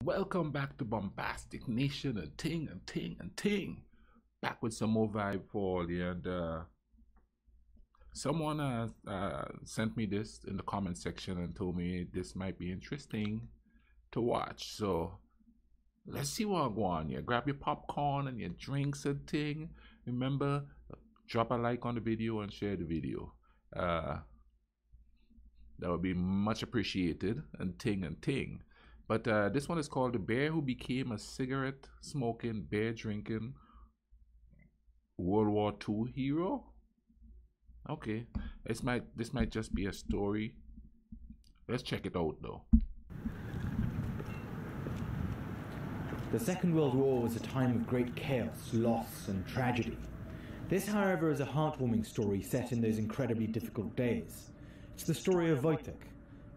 Welcome back to Bombastic Nation and Ting and Ting and Ting. Back with some more vibe for all you. And someone sent me this in the comment section and told me this might be interesting to watch. So let's see what go on here. Grab your popcorn and your drinks and ting. Remember, drop a like on the video and share the video. That would be much appreciated. And ting. But this one is called The Bear Who Became a Cigarette Smoking, Beer Drinking World War II Hero. Okay, this might just be a story. Let's check it out though. The Second World War was a time of great chaos, loss, and tragedy. This, however, is a heartwarming story set in those incredibly difficult days. It's the story of Wojtek,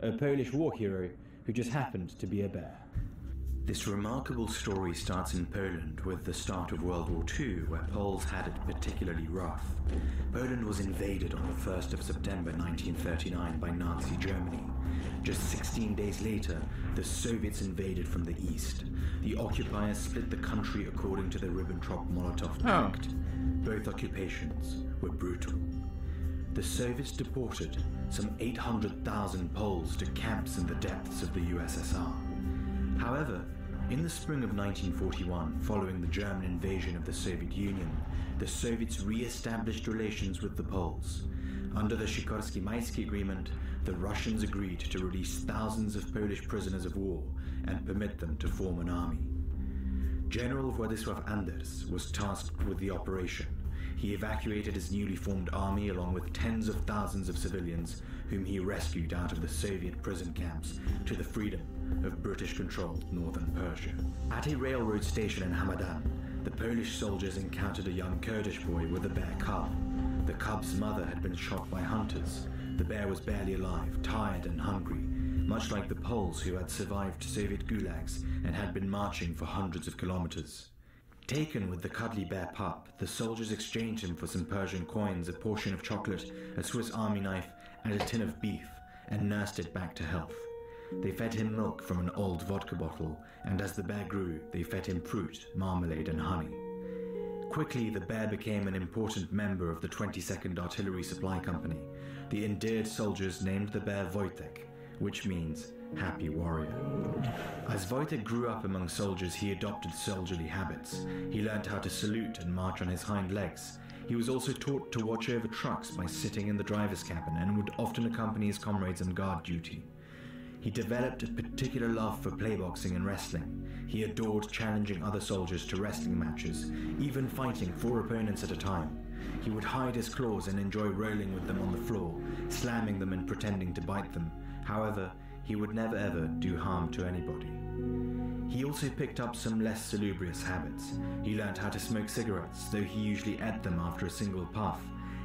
a Polish war hero who just happened to be a bear. This remarkable story starts in Poland with the start of World War II, where Poles had it particularly rough. Poland was invaded on the 1st of September 1939 by Nazi Germany. Just 16 days later, the Soviets invaded from the east. The occupiers split the country according to the Ribbentrop-Molotov Pact. Both occupations were brutal. The Soviets deported some 800,000 Poles to camps in the depths of the USSR. However, in the spring of 1941, following the German invasion of the Soviet Union, the Soviets re-established relations with the Poles. Under the Sikorski-Maisky Agreement, the Russians agreed to release thousands of Polish prisoners of war and permit them to form an army. General Władysław Anders was tasked with the operation. He evacuated his newly formed army along with tens of thousands of civilians whom he rescued out of the Soviet prison camps to the freedom of British-controlled northern Persia. At a railroad station in Hamadan, the Polish soldiers encountered a young Kurdish boy with a bear cub. The cub's mother had been shot by hunters. The bear was barely alive, tired and hungry, much like the Poles who had survived Soviet gulags and had been marching for hundreds of kilometers. Taken with the cuddly bear pup, the soldiers exchanged him for some Persian coins, a portion of chocolate, a Swiss army knife, and a tin of beef, and nursed it back to health. They fed him milk from an old vodka bottle, and as the bear grew, they fed him fruit, marmalade, and honey. Quickly, the bear became an important member of the 22nd Artillery Supply Company. The endeared soldiers named the bear Wojtek, which means happy warrior. As Wojtek grew up among soldiers, he adopted soldierly habits. He learned how to salute and march on his hind legs. He was also taught to watch over trucks by sitting in the driver's cabin and would often accompany his comrades on guard duty. He developed a particular love for playboxing and wrestling. He adored challenging other soldiers to wrestling matches, even fighting 4 opponents at a time. He would hide his claws and enjoy rolling with them on the floor, slamming them and pretending to bite them. However, he would never ever do harm to anybody. He also picked up some less salubrious habits. He learned how to smoke cigarettes, though he usually ate them after a single puff,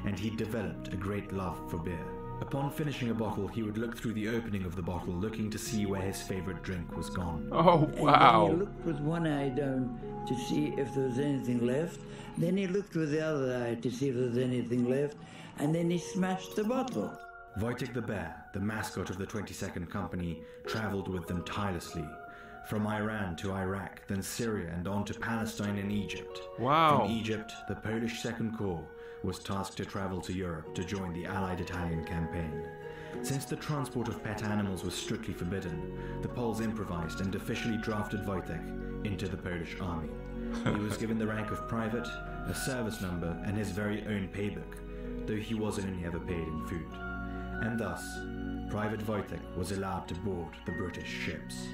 and he developed a great love for beer. Upon finishing a bottle, he would look through the opening of the bottle, looking to see where his favorite drink was gone. Oh, wow. And then he looked with one eye down to see if there was anything left. Then he looked with the other eye to see if there was anything left. And then he smashed the bottle. Wojtek the Bear, the mascot of the 22nd Company, traveled with them tirelessly. From Iran to Iraq, then Syria, and on to Palestine and Egypt. Wow. From Egypt, the Polish Second Corps was tasked to travel to Europe to join the Allied Italian campaign. Since the transport of pet animals was strictly forbidden, the Poles improvised and officially drafted Wojtek into the Polish army. He was given the rank of private, a service number, and his very own paybook, though he was only ever paid in food. And thus, Private Wojtek was allowed to board the British ships.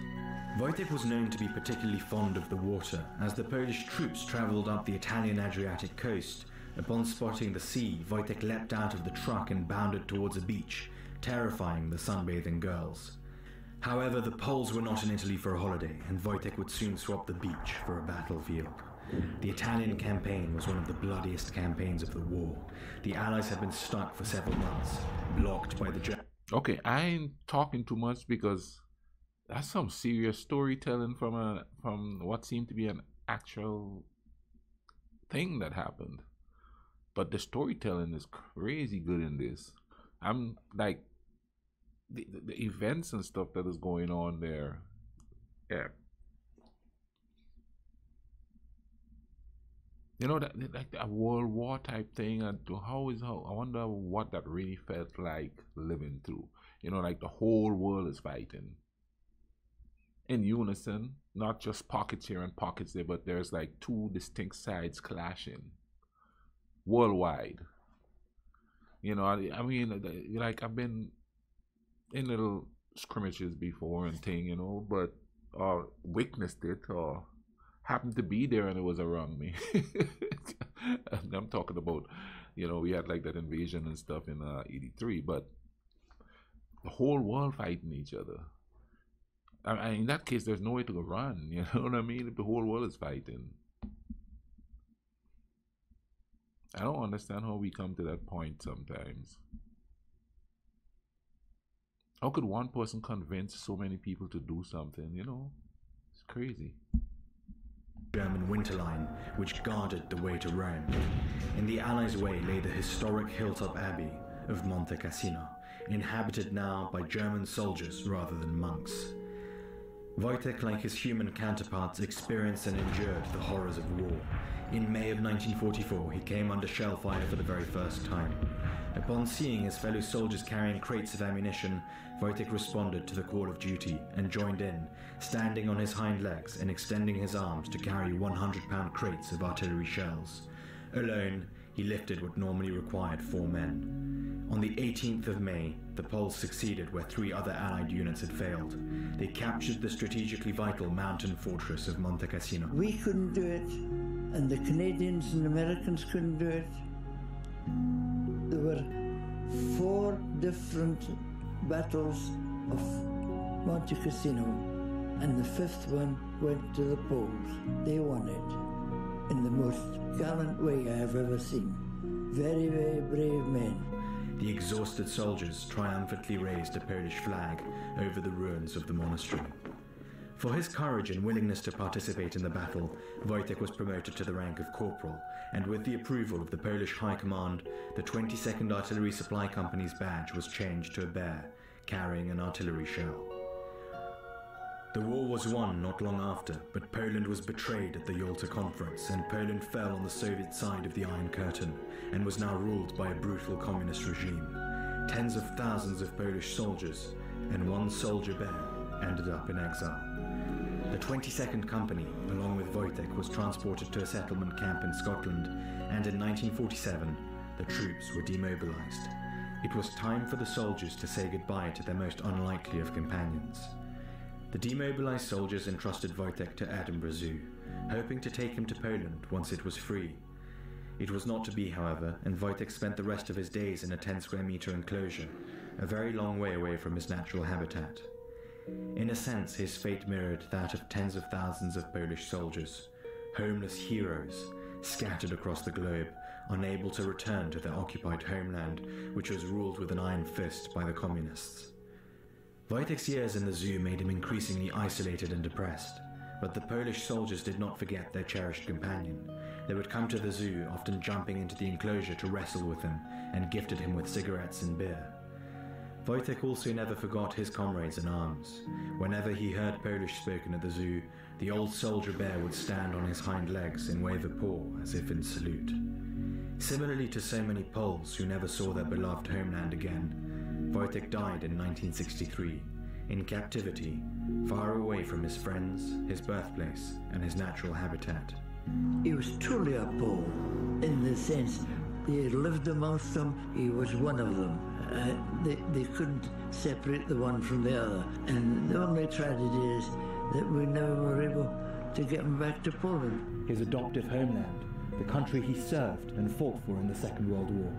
Wojtek was known to be particularly fond of the water. As the Polish troops travelled up the Italian Adriatic coast, upon spotting the sea, Wojtek leapt out of the truck and bounded towards a beach, terrifying the sunbathing girls. However, the Poles were not in Italy for a holiday, and Wojtek would soon swap the beach for a battlefield. The Italian campaign was one of the bloodiest campaigns of the war. The Allies had been stuck for several months, blocked by the Germans. Okay, I ain't talking too much because that's some serious storytelling from what seemed to be an actual thing that happened. But the storytelling is crazy good in this. I'm like the events and stuff that is going on there. Yeah, You know, that like a World War type thing. And how I wonder what that really felt like living through. You know, like the whole world is fighting in unison, not just pockets here and pockets there, but there's like two distinct sides clashing worldwide. You know, I mean, like I've been in little scrimmages before and thing, you know, but witnessed it or happened to be there and it was around me. And I'm talking about, you know, we had like that invasion and stuff in '83, but the whole world fighting each other. In that case, there's no way to run. You know what I mean? If the whole world is fighting, I don't understand how we come to that point sometimes. How could one person convince so many people to do something? You know, it's crazy. German winterline, which guarded the way to Rome. In the Allies' way lay the historic hilltop abbey of Monte Cassino, inhabited now by German soldiers rather than monks. Wojtek, like his human counterparts, experienced and endured the horrors of war. In May of 1944, he came under shell fire for the very first time. Upon seeing his fellow soldiers carrying crates of ammunition, Wojtek responded to the call of duty and joined in, standing on his hind legs and extending his arms to carry 100-pound crates of artillery shells. Alone, he lifted what normally required 4 men. On the 18th of May, the Poles succeeded where 3 other Allied units had failed. They captured the strategically vital mountain fortress of Monte Cassino. We couldn't do it, and the Canadians and Americans couldn't do it. There were 4 different battles of Monte Cassino, and the 5th one went to the Poles. They won it in the most gallant way I have ever seen. Very, very brave men. The exhausted soldiers triumphantly raised a Polish flag over the ruins of the monastery. For his courage and willingness to participate in the battle, Wojtek was promoted to the rank of corporal, and with the approval of the Polish High Command, the 22nd Artillery Supply Company's badge was changed to a bear, carrying an artillery shell. The war was won not long after, but Poland was betrayed at the Yalta Conference, and Poland fell on the Soviet side of the Iron Curtain, and was now ruled by a brutal communist regime. Tens of thousands of Polish soldiers, and 1 soldier bear, ended up in exile. The 22nd Company, along with Wojtek, was transported to a settlement camp in Scotland, and in 1947, the troops were demobilized. It was time for the soldiers to say goodbye to their most unlikely of companions. The demobilized soldiers entrusted Wojtek to Edinburgh Zoo, hoping to take him to Poland once it was free. It was not to be, however, and Wojtek spent the rest of his days in a 10-square-meter enclosure, a very long way away from his natural habitat. In a sense, his fate mirrored that of tens of thousands of Polish soldiers, homeless heroes, scattered across the globe, unable to return to their occupied homeland, which was ruled with an iron fist by the communists. Wojtek's years in the zoo made him increasingly isolated and depressed, but the Polish soldiers did not forget their cherished companion. They would come to the zoo, often jumping into the enclosure to wrestle with him, and gifted him with cigarettes and beer. Wojtek also never forgot his comrades in arms. Whenever he heard Polish spoken at the zoo, the old soldier bear would stand on his hind legs and wave a paw as if in salute. Similarly to so many Poles who never saw their beloved homeland again, Wojtek died in 1963, in captivity, far away from his friends, his birthplace, and his natural habitat. He was truly a Pole, in the sense he had lived amongst them, he was one of them. They couldn't separate the one from the other. And the only tragedy is that we never were able to get him back to Poland. His adoptive homeland, the country he served and fought for in the Second World War.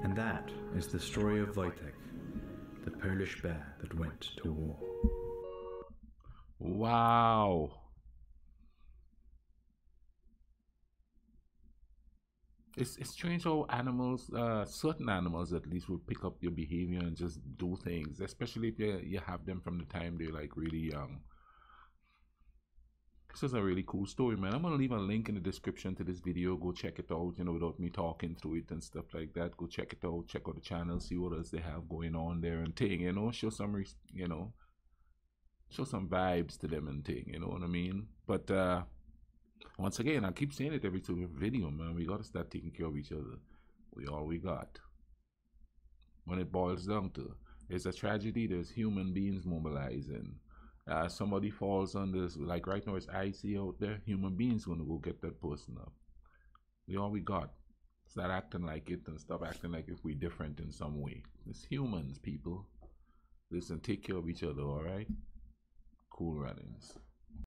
And that is the story of Wojtek, the Polish bear that went to war. Wow. It's strange how animals, certain animals at least, will pick up your behavior and just do things, especially if you have them from the time they're like really young. This is a really cool story, man. I'm gonna leave a link in the description to this video. Go check it out, you know, without me talking through it and stuff like that. Go check it out, check out the channel, see what else they have going on there and thing, you know, show some, you know, show some vibes to them and thing, you know what I mean? But Once again, I keep saying it every video, man. We gotta start taking care of each other. We all we got. When it boils down to, it's a tragedy. There's human beings mobilizing. Somebody falls on this, like right now it's icy out there. Human beings gonna go get that person up. We all we got. Start acting like it and stop acting like if we're different in some way. It's humans, people. Listen, take care of each other, alright? Cool runnings.